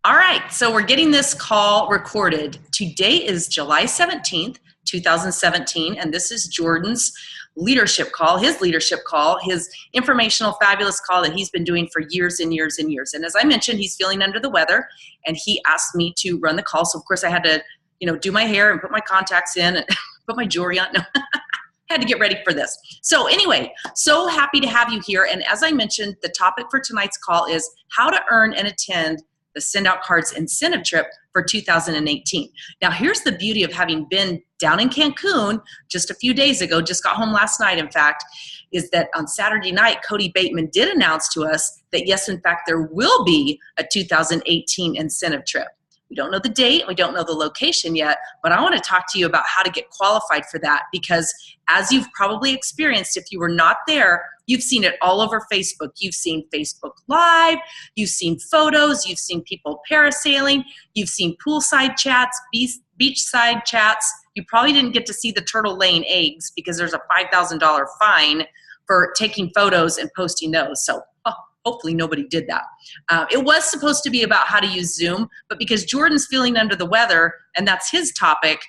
All right, so we're getting this call recorded. Today is July 17th, 2017, and this is Jordan's leadership call, his informational, fabulous call that he's been doing for years and years and years. And as I mentioned, he's feeling under the weather, and he asked me to run the call. So, of course, I had to, do my hair and put my contacts in and put my jewelry on. No. Had to get ready for this. So anyway, so happy to have you here. And as I mentioned, the topic for tonight's call is how to earn and attend the SendOutCards Incentive trip for 2018. Now, here's the beauty of having been down in Cancun just a few days ago, just got home last night, in fact, is that on Saturday night, Cody Bateman did announce to us that, yes, in fact, there will be a 2018 incentive trip. We don't know the date, we don't know the location yet, but I want to talk to you about how to get qualified for that, because as you've probably experienced, if you were not there, you've seen it all over Facebook. You've seen Facebook Live, you've seen photos, you've seen people parasailing, you've seen poolside chats, beachside chats. You probably didn't get to see the turtle laying eggs because there's a $5,000 fine for taking photos and posting those. So hopefully nobody did that. It was supposed to be about how to use Zoom, but because Jordan's feeling under the weather and that's his topic,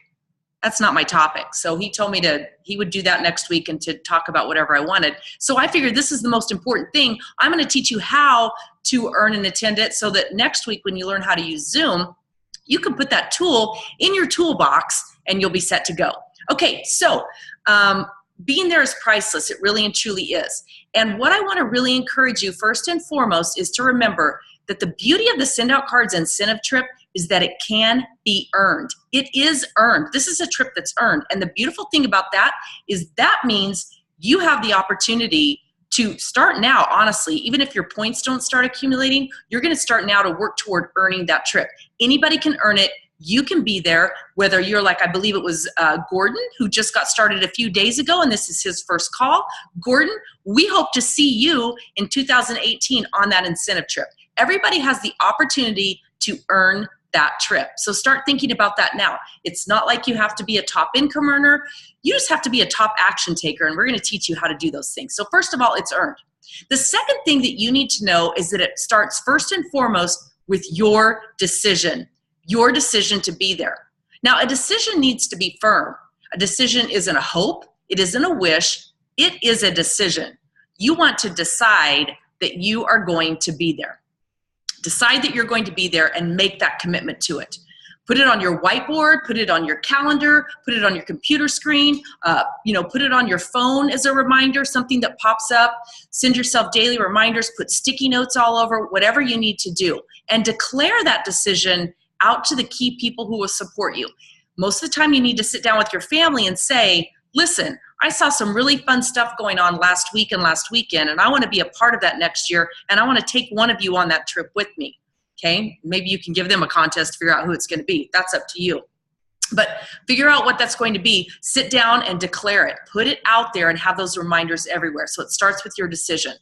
that's not my topic. So he told me he would do that next week and to talk about whatever I wanted. So I figured this is the most important thing. I'm going to teach you how to earn and attend it so that next week when you learn how to use Zoom, you can put that tool in your toolbox and you'll be set to go. Okay, so being there is priceless. It really and truly is. And what I want to really encourage you first and foremost is to remember that the beauty of the SendOutCards Incentive trip is that it can be earned. It is earned. This is a trip that's earned. And the beautiful thing about that is that means you have the opportunity to start now, honestly. Even if your points don't start accumulating, you're going to start now to work toward earning that trip. Anybody can earn it. You can be there, whether you're like, I believe it was Gordon, who just got started a few days ago, and this is his first call. Gordon, we hope to see you in 2018 on that incentive trip. Everybody has the opportunity to earn that trip. So start thinking about that now. It's not like you have to be a top income earner. You just have to be a top action taker, and we're going to teach you how to do those things. So first of all, it's earned. The second thing that you need to know is that it starts first and foremost with your decision. Your decision to be there. Now, a decision needs to be firm. A decision isn't a hope. It isn't a wish. It is a decision. You want to decide that you are going to be there. Decide that you're going to be there and make that commitment to it. Put it on your whiteboard, put it on your calendar, put it on your computer screen, put it on your phone as a reminder, something that pops up. Send yourself daily reminders, put sticky notes all over, whatever you need to do. And declare that decision out to the key people who will support you. Most of the time you need to sit down with your family and say, listen, I saw some really fun stuff going on last week and last weekend, and I want to be a part of that next year, and I want to take one of you on that trip with me. Okay? Maybe you can give them a contest to figure out who it's going to be. That's up to you. But figure out what that's going to be. Sit down and declare it. Put it out there and have those reminders everywhere. So it starts with your decision.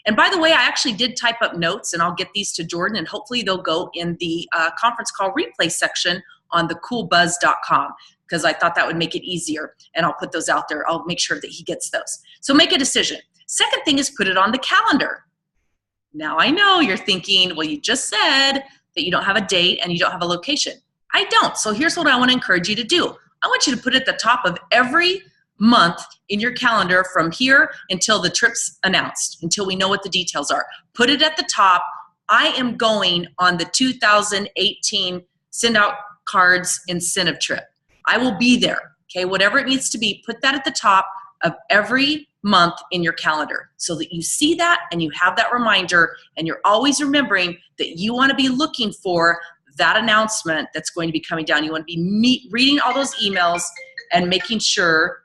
And by the way, I actually did type up notes, and I'll get these to Jordan, and hopefully they'll go in the conference call replay section on thecoolbuzz.com, because I thought that would make it easier, and I'll put those out there. I'll make sure that he gets those. So make a decision. Second thing is put it on the calendar. Now I know you're thinking, well, you just said that you don't have a date and you don't have a location. I don't. So here's what I want to encourage you to do. I want you to put it at the top of every month in your calendar from here until the trip's announced, until we know what the details are. Put it at the top. I am going on the 2018 SendOutCards Incentive trip. I will be there. Okay, whatever it needs to be, put that at the top of every month in your calendar so that you see that and you have that reminder, and you're always remembering that you want to be looking for that announcement that's going to be coming down. You want to be reading all those emails and making sure.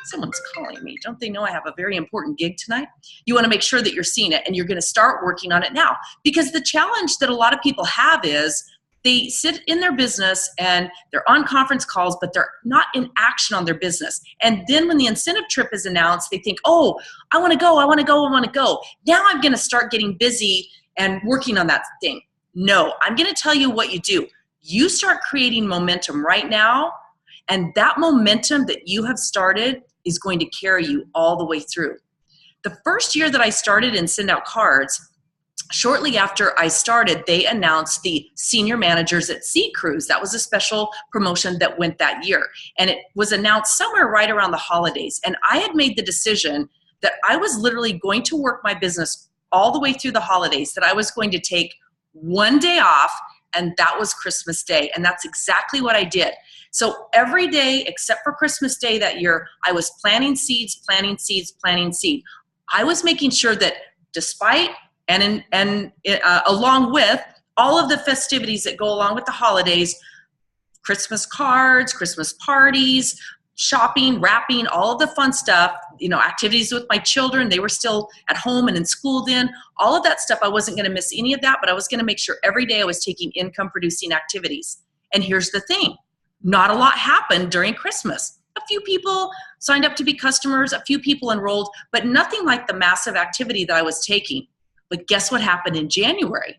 Someone's calling me. Don't they know I have a very important gig tonight? You want to make sure that you're seeing it, and you're going to start working on it now. Because the challenge that a lot of people have is they sit in their business and they're on conference calls, but they're not in action on their business. And then when the incentive trip is announced, they think, oh, I want to go, I want to go, I want to go. Now I'm going to start getting busy and working on that thing. No, I'm going to tell you what you do. You start creating momentum right now, and that momentum that you have started is going to carry you all the way through. The first year that I started in SendOutCards, shortly after I started, they announced the Senior Managers at Sea Cruise. That was a special promotion that went that year. And it was announced somewhere right around the holidays. And I had made the decision that I was literally going to work my business all the way through the holidays, that I was going to take one day off, and that was Christmas Day. And that's exactly what I did. So every day except for Christmas Day that year, I was planting seeds, planting seeds, planting seed. I was making sure that despite and along with all of the festivities that go along with the holidays, Christmas cards, Christmas parties, shopping, wrapping, all of the fun stuff, activities with my children, they were still at home and in school then, all of that stuff, I wasn't going to miss any of that, but I was going to make sure every day I was taking income producing activities. And here's the thing, not a lot happened during Christmas. A few people signed up to be customers, a few people enrolled, but nothing like the massive activity that I was taking. But guess what happened in January?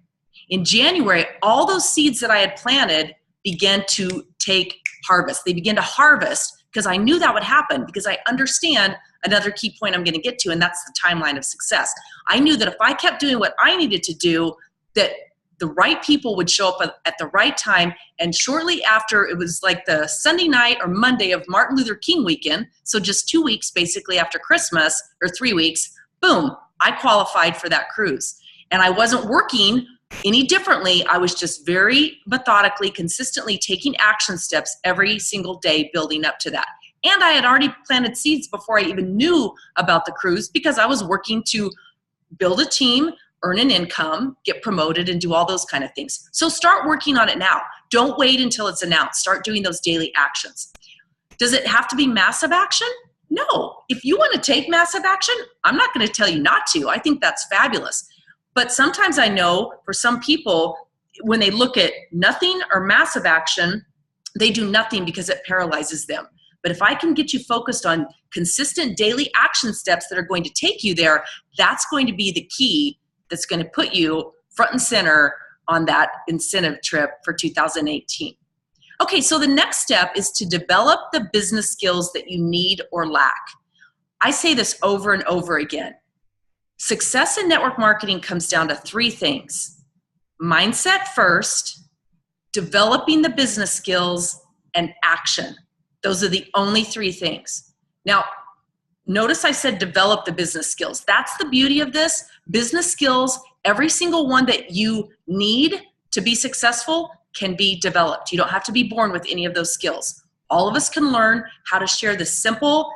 In January, all those seeds that I had planted began to take harvest. They began to harvest because I knew that would happen, because I understand another key point I'm going to get to, and that's the timeline of success. I knew that if I kept doing what I needed to do, that the right people would show up at the right time. And shortly after, it was like the Sunday night or Monday of Martin Luther King weekend, so just 2 weeks basically after Christmas, or 3 weeks, boom, I qualified for that cruise. And I wasn't working any differently. I was just very methodically, consistently taking action steps every single day building up to that. And I had already planted seeds before I even knew about the cruise, because I was working to build a team, earn an income, get promoted, and do all those kind of things. So start working on it now. Don't wait until it's announced. Start doing those daily actions. Does it have to be massive action? No. If you want to take massive action, I'm not going to tell you not to. I think that's fabulous. But sometimes I know for some people, when they look at nothing or massive action, they do nothing because it paralyzes them. But if I can get you focused on consistent daily action steps that are going to take you there, that's going to be the key that's going to put you front and center on that incentive trip for 2018. Okay, so the next step is to develop the business skills that you need or lack. I say this over and over again. Success in network marketing comes down to 3 things: mindset first, developing the business skills, and action. Those are the only 3 things. Now, notice I said develop the business skills. That's the beauty of this. Business skills, every single one that you need to be successful can be developed. You don't have to be born with any of those skills. All of us can learn how to share the simple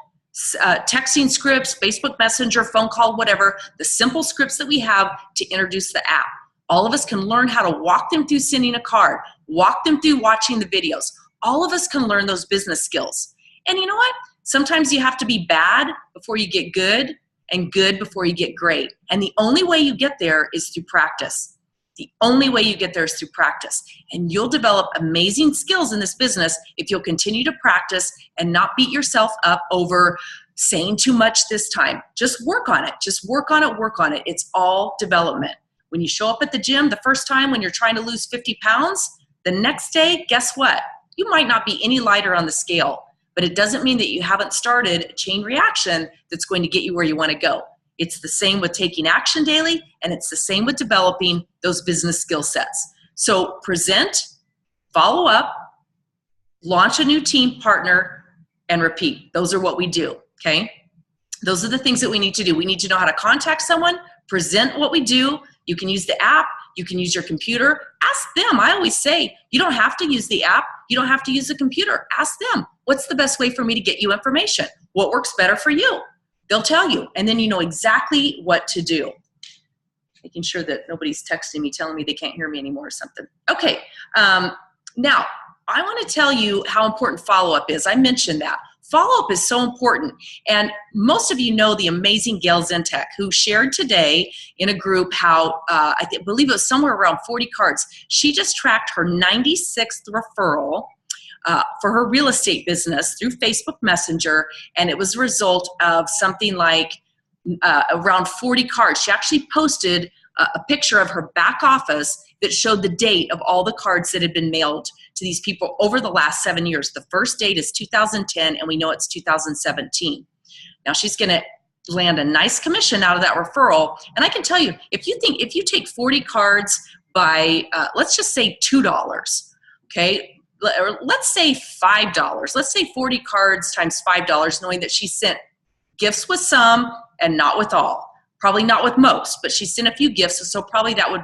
texting scripts, Facebook Messenger, phone call, whatever, the simple scripts that we have to introduce the app. All of us can learn how to walk them through sending a card, walk them through watching the videos. All of us can learn those business skills. And you know what? Sometimes you have to be bad before you get good, and good before you get great. And the only way you get there is through practice. The only way you get there is through practice. And you'll develop amazing skills in this business if you'll continue to practice and not beat yourself up over saying too much this time. Just work on it. Just work on it, work on it. It's all development. When you show up at the gym the first time when you're trying to lose 50 pounds, the next day, guess what? You might not be any lighter on the scale, but it doesn't mean that you haven't started a chain reaction that's going to get you where you want to go. It's the same with taking action daily, and it's the same with developing those business skill sets. So present, follow up, launch a new team partner, and repeat. Those are what we do, okay? Those are the things that we need to do. We need to know how to contact someone, present what we do. You can use the app. You can use your computer. Ask them. I always say, you don't have to use the app. You don't have to use the computer. Ask them, what's the best way for me to get you information? What works better for you? They'll tell you, and then you know exactly what to do. Making sure that nobody's texting me, telling me they can't hear me anymore or something. Okay, now I want to tell you how important follow-up is. I mentioned that. Follow-up is so important, and most of you know the amazing Gail Zentek, who shared today in a group how, I believe it was somewhere around 40 cards. She just tracked her 96th referral for her real estate business through Facebook Messenger, and it was a result of something like around 40 cards. She actually posted a picture of her back office that showed the date of all the cards that had been mailed to these people over the last 7 years. The first date is 2010, and we know it's 2017. Now she's going to land a nice commission out of that referral. And I can tell you, if you take 40 cards by, let's just say $2, okay? Or let's say $5. Let's say 40 cards times $5, knowing that she sent gifts with some and not with all. Probably not with most, but she sent a few gifts, so probably that would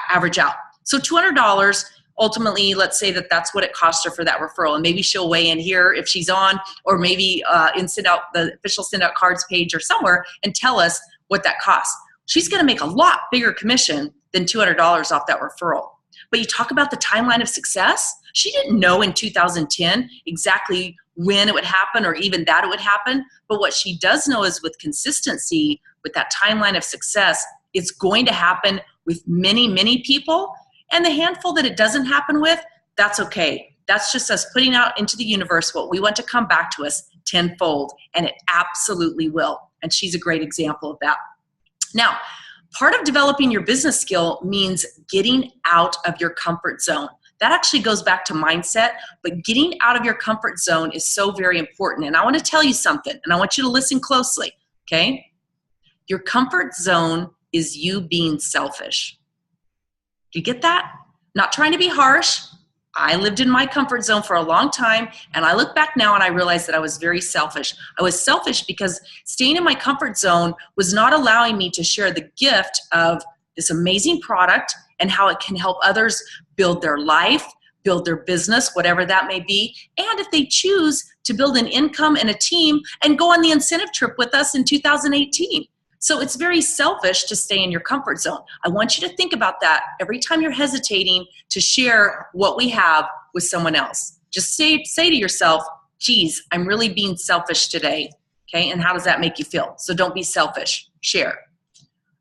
average out. So $200, ultimately, let's say that that's what it cost her for that referral, and maybe she'll weigh in here if she's on, or maybe in the official SendOutCards page or somewhere, and tell us what that costs. She's going to make a lot bigger commission than $200 off that referral. But you talk about the timeline of success. She didn't know in 2010 exactly when it would happen or even that it would happen. But what she does know is with consistency, with that timeline of success, it's going to happen with many, many people. And the handful that it doesn't happen with, that's okay. That's just us putting out into the universe what we want to come back to us tenfold. And it absolutely will. And she's a great example of that. Now, part of developing your business skill means getting out of your comfort zone. That actually goes back to mindset, but getting out of your comfort zone is so very important. And I want to tell you something, and I want you to listen closely, okay? Your comfort zone is you being selfish. Do you get that? Not trying to be harsh. I lived in my comfort zone for a long time, and I look back now and I realize that I was very selfish. I was selfish because staying in my comfort zone was not allowing me to share the gift of this amazing product and how it can help others build their life, build their business, whatever that may be, and if they choose to build an income and a team and go on the incentive trip with us in 2018. So it's very selfish to stay in your comfort zone. I want you to think about that every time you're hesitating to share what we have with someone else. Just say to yourself, geez, I'm really being selfish today, okay? And how does that make you feel? So don't be selfish, share.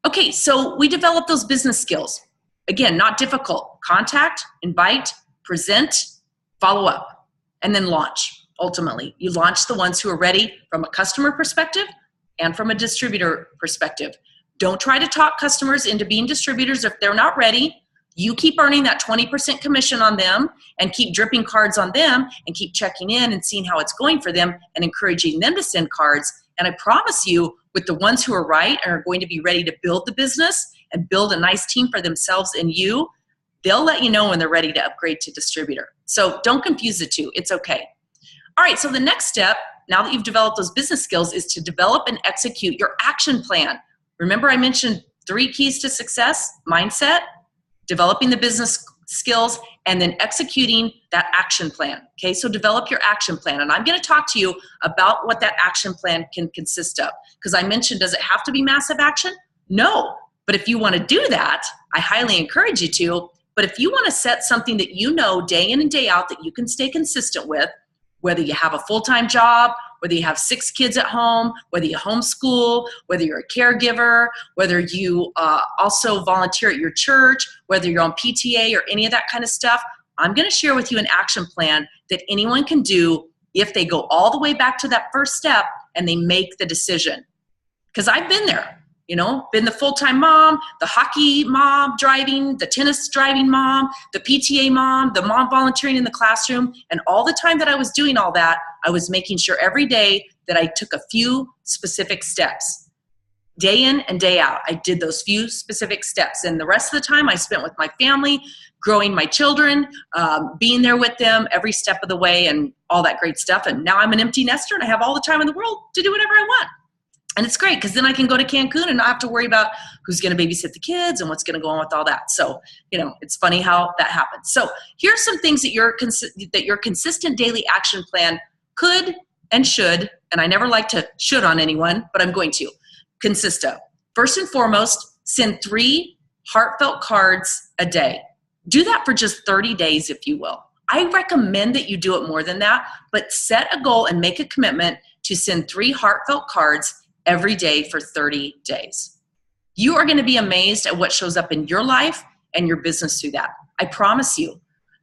Okay, so we develop those business skills. Again, not difficult. Contact, invite, present, follow up, and then launch. Ultimately, you launch the ones who are ready from a customer perspective and from a distributor perspective. Don't try to talk customers into being distributors if they're not ready. You keep earning that 20% commission on them and keep dripping cards on them and keep checking in and seeing how it's going for them and encouraging them to send cards. And I promise you, with the ones who are right and are going to be ready to build the business and build a nice team for themselves and you, they'll let you know when they're ready to upgrade to distributor. So don't confuse the two. It's okay. All right, so the next step, now that you've developed those business skills, is to develop and execute your action plan. Remember I mentioned 3 keys to success: mindset, developing the business skills, and then executing that action plan. Okay, so develop your action plan. And I'm going to talk to you about what that action plan can consist of. Because I mentioned, does it have to be massive action? No. But if you want to do that, I highly encourage you to. But if you want to set something that you know day in and day out that you can stay consistent with, whether you have a full-time job, whether you have 6 kids at home, whether you homeschool, whether you're a caregiver, whether you also volunteer at your church, whether you're on PTA or any of that kind of stuff, I'm going to share with you an action plan that anyone can do if they go all the way back to that first step and they make the decision. Because I've been there. You know, been the full-time mom, the hockey mom driving, the tennis driving mom, the PTA mom, the mom volunteering in the classroom. And all the time that I was doing all that, I was making sure every day that I took a few specific steps. Day in and day out, I did those few specific steps. And the rest of the time I spent with my family, growing my children, being there with them every step of the way and all that great stuff. And now I'm an empty nester and I have all the time in the world to do whatever I want. And it's great because then I can go to Cancun and not have to worry about who's going to babysit the kids and what's going to go on with all that. So, you know, it's funny how that happens. So here's some things that your consistent daily action plan could and should, and I never like to should on anyone, but I'm going to, consist of. First and foremost, send 3 heartfelt cards a day. Do that for just 30 days, if you will. I recommend that you do it more than that, but set a goal and make a commitment to send 3 heartfelt cards every day for 30 days. You are going to be amazed at what shows up in your life and your business through that. I promise you.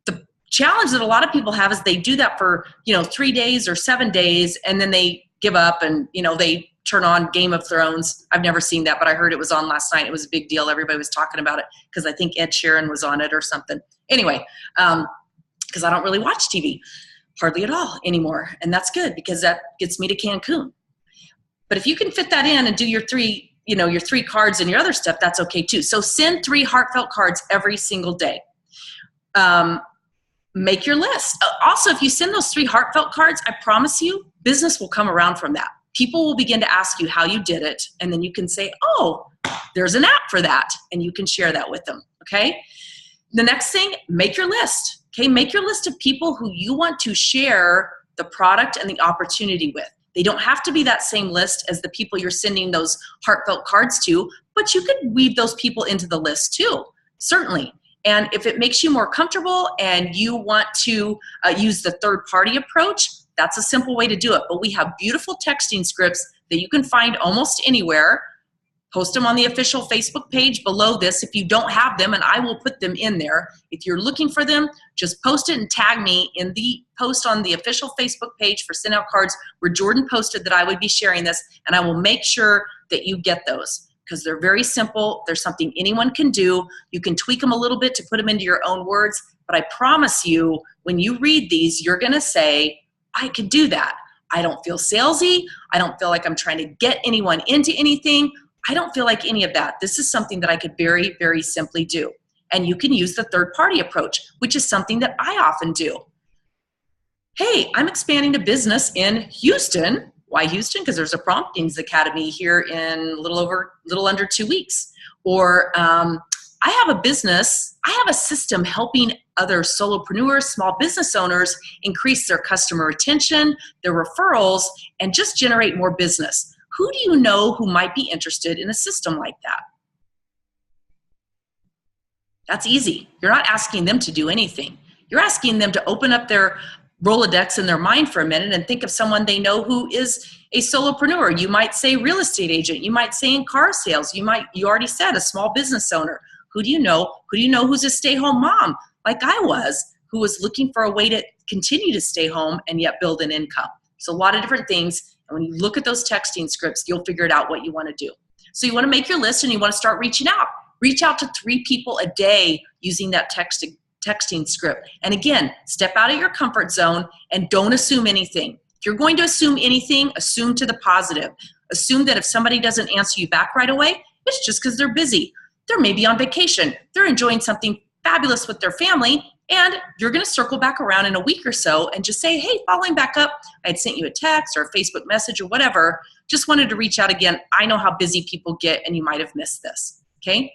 The challenge that a lot of people have is they do that for, 3 days or 7 days, and then they give up and, they turn on Game of Thrones. I've never seen that, but I heard it was on last night. It was a big deal. Everybody was talking about it because I think Ed Sheeran was on it or something. Anyway, because I don't really watch TV hardly at all anymore. And that's good because that gets me to Cancun. But if you can fit that in and do your your 3 cards and your other stuff, that's okay too. So send 3 heartfelt cards every single day. Make your list. Also, if you send those 3 heartfelt cards, I promise you, business will come around from that. People will begin to ask you how you did it, and then you can say, oh, there's an app for that, and you can share that with them, okay? The next thing, make your list, okay? Make your list of people who you want to share the product and the opportunity with. They don't have to be that same list as the people you're sending those heartfelt cards to, but you could weave those people into the list too, certainly. And if it makes you more comfortable and you want to use the third-party approach, that's a simple way to do it. But we have beautiful texting scripts that you can find almost anywhere. Post them on the official Facebook page below this if you don't have them, and I will put them in there. If you're looking for them, just post it and tag me in the post on the official Facebook page for Send Out Cards where Jordan posted that I would be sharing this, and I will make sure that you get those because they're very simple. They're something anyone can do. You can tweak them a little bit to put them into your own words, but I promise you, when you read these, you're going to say, I could do that. I don't feel salesy. I don't feel like I'm trying to get anyone into anything. I don't feel like any of that. This is something that I could very, very simply do. And you can use the third-party approach, which is something that I often do. Hey, I'm expanding a business in Houston. Why Houston? Because there's a Promptings Academy here in a little under 2 weeks. Or I have a business, I have a system helping other solopreneurs, small business owners increase their customer retention, their referrals, and just generate more business. Who do you know who might be interested in a system like that? That's easy. You're not asking them to do anything. You're asking them to open up their Rolodex in their mind for a minute and think of someone they know who is a solopreneur. You might say real estate agent. You might say in car sales. You already said a small business owner. Who do you know? Who do you know who's a stay-home mom like I was, who was looking for a way to continue to stay home and yet build an income? So a lot of different things. And when you look at those texting scripts, you'll figure it out what you want to do. So you want to make your list and you want to start reaching out. Reach out to 3 people a day using that texting script. And again, step out of your comfort zone and don't assume anything. If you're going to assume anything, assume to the positive. Assume that if somebody doesn't answer you back right away, it's just because they're busy. They're maybe on vacation. They're enjoying something fabulous with their family, and you're going to circle back around in a week or so and just say, hey, following back up, I had sent you a text or a Facebook message or whatever. Just wanted to reach out again. I know how busy people get, and you might have missed this. Okay?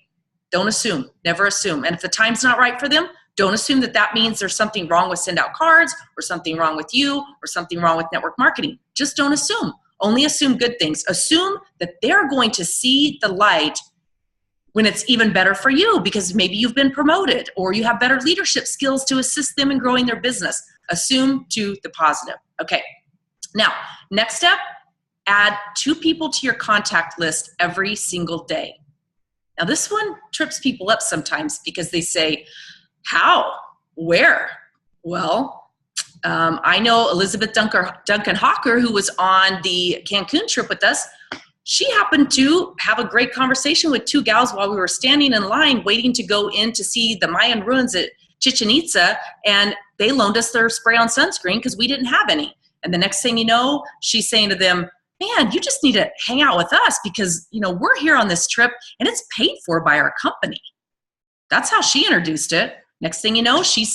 Don't assume. Never assume. And if the time's not right for them, don't assume that that means there's something wrong with Send Out Cards or something wrong with you or something wrong with network marketing. Just don't assume. Only assume good things. Assume that they're going to see the light when it's even better for you because maybe you've been promoted or you have better leadership skills to assist them in growing their business. Assume to the positive. Okay. Now, next step, add 2 people to your contact list every single day. Now, this one trips people up sometimes because they say, how? Where? Well, I know Elizabeth Duncan Hawker, who was on the Cancun trip with us. She happened to have a great conversation with 2 gals while we were standing in line waiting to go in to see the Mayan ruins at Chichen Itza, and they loaned us their spray-on sunscreen because we didn't have any. And the next thing you know, she's saying to them, man, you just need to hang out with us because, we're here on this trip and it's paid for by our company. That's how she introduced it. Next thing you know, she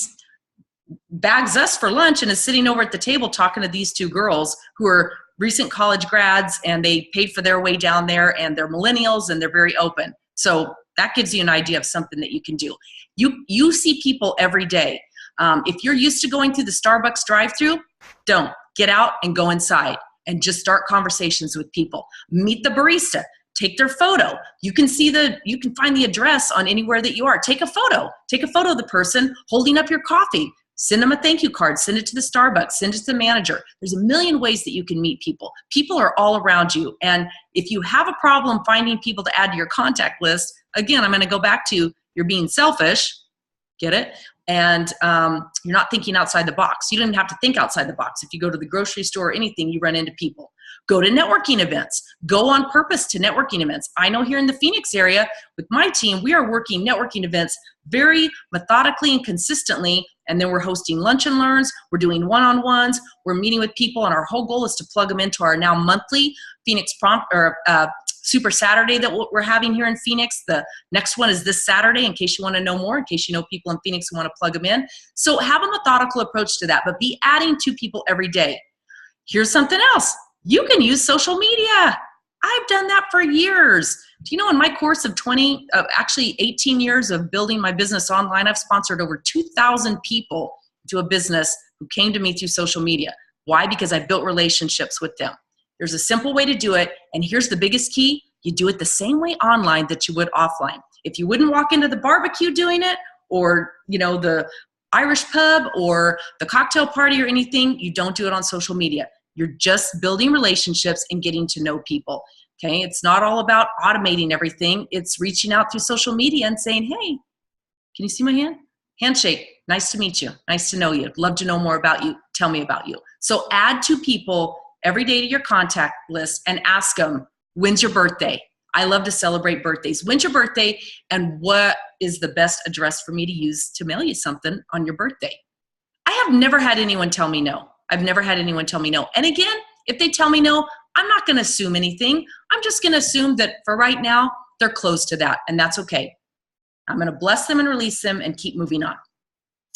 bags us for lunch and is sitting over at the table talking to these 2 girls who are recent college grads, and they paid for their way down there, and they're millennials, and they're very open. So that gives you an idea of something that you can do. You see people every day. If you're used to going through the Starbucks drive-thru, don't. Get out and go inside and just start conversations with people. Meet the barista. Take their photo. You can find the address on anywhere that you are. Take a photo. Take a photo of the person holding up your coffee. Send them a thank you card. Send it to the Starbucks. Send it to the manager. There's a million ways that you can meet people. People are all around you. And if you have a problem finding people to add to your contact list, again, I'm going to go back to you're being selfish. Get it? And you're not thinking outside the box. You don't even have to think outside the box. If you go to the grocery store or anything, you run into people. Go to networking events. Go on purpose to networking events. I know here in the Phoenix area with my team, we are working networking events very methodically and consistently. And then we're hosting lunch and learns. We're doing one-on-ones. We're meeting with people, and our whole goal is to plug them into our now monthly Phoenix Super Saturday that we're having here in Phoenix. The next one is this Saturday, in case you want to know more, in case you know people in Phoenix who want to plug them in. So have a methodical approach to that, but be adding to people every day. Here's something else. You can use social media. I've done that for years. Do you know, in my course of 18 years of building my business online, I've sponsored over 2,000 people to a business who came to me through social media. Why? Because I built relationships with them. There's a simple way to do it, and here's the biggest key. You do it the same way online that you would offline. If you wouldn't walk into the barbecue doing it, or the Irish pub or the cocktail party or anything, you don't do it on social media. You're just building relationships and getting to know people. Okay, it's not all about automating everything. It's reaching out through social media and saying, hey, can you see my hand? Handshake. Nice to meet you. Nice to know you. Love to know more about you. Tell me about you. So add 2 people every day to your contact list and ask them, when's your birthday? I love to celebrate birthdays. When's your birthday, and what is the best address for me to use to mail you something on your birthday? I have never had anyone tell me no. I've never had anyone tell me no. And again, if they tell me no, I'm not going to assume anything. I'm just going to assume that for right now, they're close to that, and that's okay. I'm going to bless them and release them and keep moving on.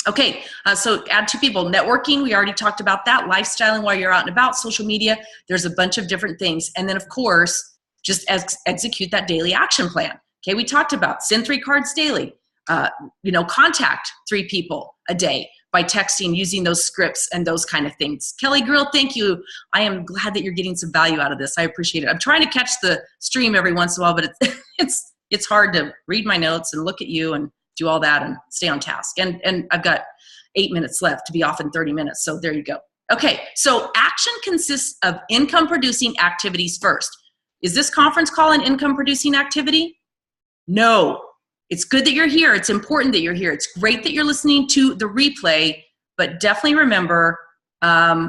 Okay, so add 2 people. Networking, we already talked about that. Lifestyling while you're out and about. Social media, there's a bunch of different things. And then, of course, just execute that daily action plan. Okay, we talked about send 3 cards daily. Contact 3 people a day by texting, using those scripts and those kind of things. Kelly Grill, thank you. I am glad that you're getting some value out of this. I appreciate it. I'm trying to catch the stream every once in a while, but it's hard to read my notes and look at you and do all that and stay on task. And I've got 8 minutes left to be off in 30 minutes. So there you go. Okay, so action consists of income producing activities first. Is this conference call an income producing activity? No. It's good that you're here. It's important that you're here. It's great that you're listening to the replay, but definitely remember that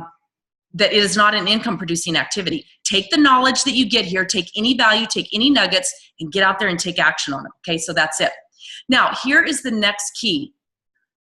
it is not an income producing activity. Take the knowledge that you get here, take any value, take any nuggets, and get out there and take action on it. Okay, so that's it. Now, here is the next key.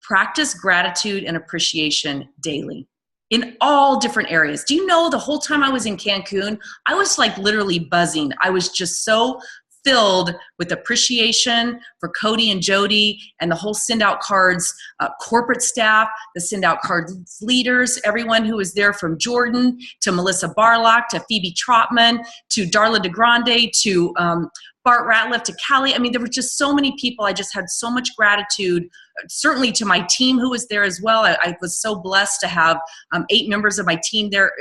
Practice gratitude and appreciation daily in all different areas. Do you know the whole time I was in Cancun, I was like literally buzzing. I was just so filled with appreciation for Cody and Jody and the whole SendOutCards corporate staff, the SendOutCards leaders, everyone who was there, from Jordan to Melissa Barlock to Phoebe Trotman to Darla DeGrande to Bart Ratliff to Callie. I mean, there were just so many people. I just had so much gratitude, certainly to my team who was there as well. I was so blessed to have 8 members of my team there,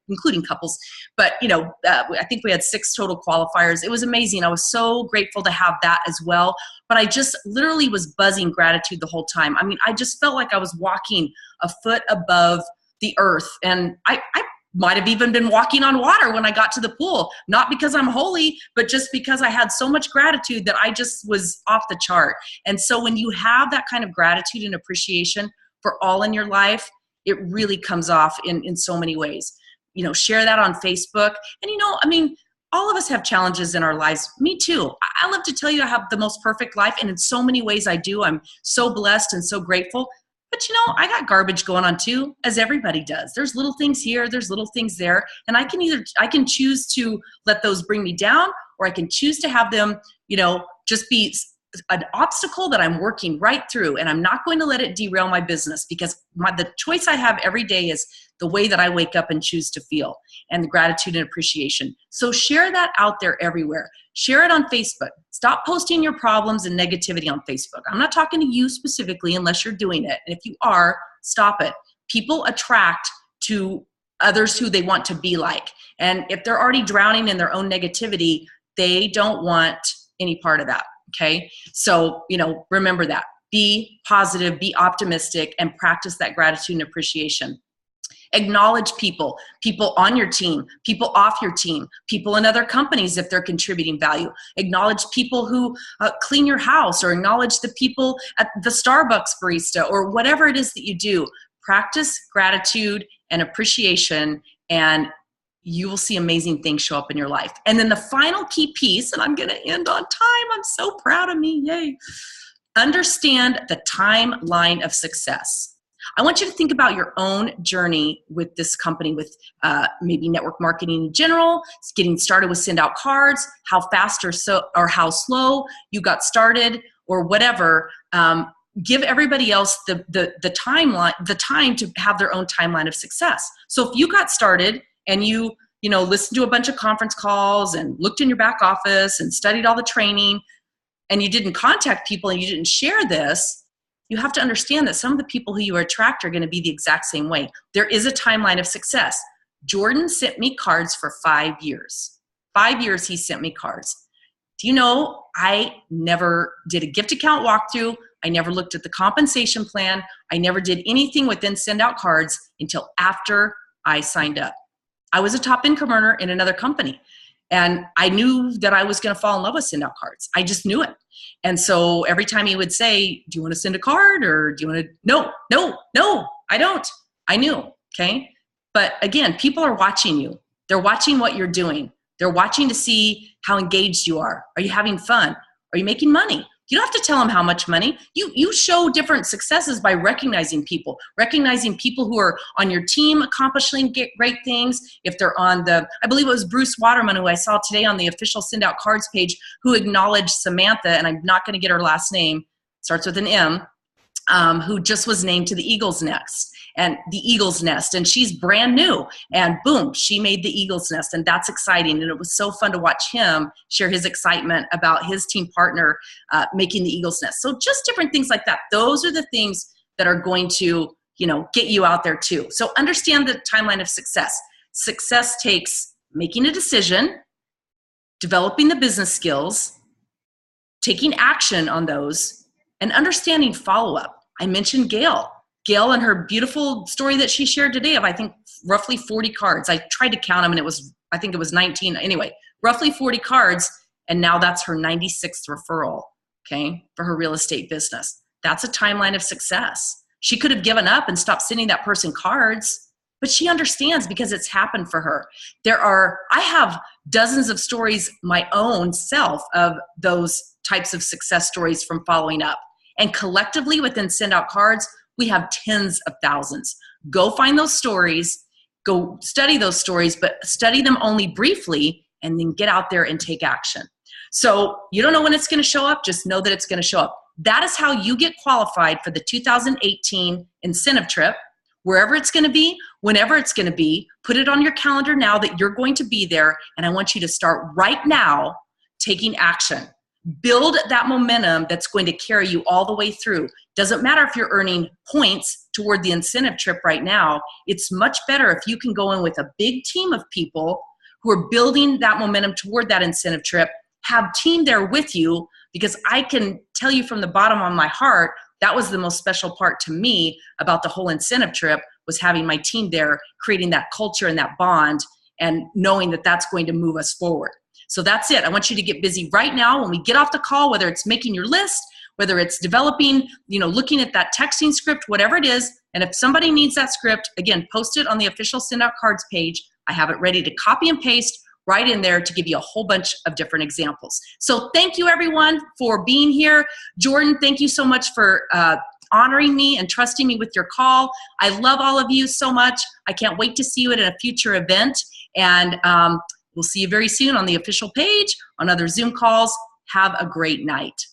including couples. But, I think we had 6 total qualifiers. It was amazing. I was so grateful to have that as well. But I just literally was buzzing gratitude the whole time. I mean, I just felt like I was walking a foot above the earth. And I might have even been walking on water when I got to the pool, not because I'm holy, but just because I had so much gratitude that I just was off the chart. And so when you have that kind of gratitude and appreciation for all in your life, it really comes off in so many ways. Share that on Facebook. And all of us have challenges in our lives. Me too. I love to tell you I have the most perfect life, and in so many ways I do. I'm so blessed and so grateful. But I got garbage going on too, as everybody does. There's little things here, there's little things there, and I can choose to let those bring me down, or I can choose to have them, just be an obstacle that I'm working right through, and I'm not going to let it derail my business, because the choice I have every day is the way that I wake up and choose to feel, and the gratitude and appreciation. So share that out there everywhere. Share it on Facebook. Stop posting your problems and negativity on Facebook. I'm not talking to you specifically unless you're doing it. And if you are, stop it. People attract to others who they want to be like. And if they're already drowning in their own negativity, they don't want any part of that. Okay? So, remember that. Be positive, be optimistic, and practice that gratitude and appreciation. Acknowledge people on your team, people off your team, people in other companies if they're contributing value. Acknowledge people who clean your house, or acknowledge the people at the Starbucks barista, or whatever it is that you do. Practice gratitude and appreciation, and you will see amazing things show up in your life. And then the final key piece, and I'm going to end on time. I'm so proud of me. Yay. Understand the timeline of success. I want you to think about your own journey with this company, with maybe network marketing in general, getting started with SendOutCards, how fast or how slow you got started, or whatever. Give everybody else the timeline, the time to have their own timeline of success. So if you got started and you listened to a bunch of conference calls and looked in your back office and studied all the training, and you didn't contact people and you didn't share this, you have to understand that some of the people who you attract are going to be the exact same way. There is a timeline of success. Jordan sent me cards for 5 years. 5 years he sent me cards. Do you know, I never did a gift account walkthrough. I never looked at the compensation plan. I never did anything within SendOutCards until after I signed up. I was a top income earner in another company. And I knew that I was going to fall in love with SendOutCards. I just knew it. And so every time he would say, do you want to send a card, or do you want to, no, I don't. I knew, okay? But again, people are watching you. They're watching what you're doing. They're watching to see how engaged you are. Are you having fun? Are you making money? You don't have to tell them how much money. You show different successes by recognizing people who are on your team accomplishing great things. If they're on I believe it was Bruce Waterman, who I saw today on the official SendOutCards page, who acknowledged Samantha, and I'm not going to get her last name, starts with an M, who just was named to the Eagles Nest. And she's brand new, and boom, she made the Eagles Nest, and that's exciting. And it was so fun to watch him share his excitement about his team partner making the Eagles Nest. So just different things like that. Those are the things that are going to, get you out there too. So understand the timeline of success. Success takes making a decision, developing the business skills, taking action on those, and understanding follow-up. I mentioned Gail and her beautiful story that she shared today of, I think, roughly 40 cards. I tried to count them, and I think it was 19. Anyway, roughly 40 cards, and now that's her 96th referral, okay, for her real estate business. That's a timeline of success. She could have given up and stopped sending that person cards, but she understands because it's happened for her. I have dozens of stories my own self of those types of success stories from following up. And collectively within SendOutCards, we have tens of thousands. Go find those stories, go study those stories, but study them only briefly, and then get out there and take action. So you don't know when it's going to show up, just know that it's going to show up. That is how you get qualified for the 2018 incentive trip, wherever it's going to be, whenever it's going to be. Put it on your calendar now that you're going to be there, and I want you to start right now taking action. Build that momentum that's going to carry you all the way through. Doesn't matter if you're earning points toward the incentive trip right now. It's much better if you can go in with a big team of people who are building that momentum toward that incentive trip. Have team there with you, because I can tell you from the bottom of my heart, that was the most special part to me about the whole incentive trip, was having my team there, creating that culture and that bond, and knowing that that's going to move us forward. So that's it. I want you to get busy right now when we get off the call, whether it's making your list, whether it's developing, looking at that texting script, whatever it is. And if somebody needs that script, again, post it on the official SendOutCards page. I have it ready to copy and paste right in there to give you a whole bunch of different examples. So thank you, everyone, for being here. Jordan, thank you so much for honoring me and trusting me with your call. I love all of you so much. I can't wait to see you at a future event. And we'll see you very soon on the official page, on other Zoom calls. Have a great night.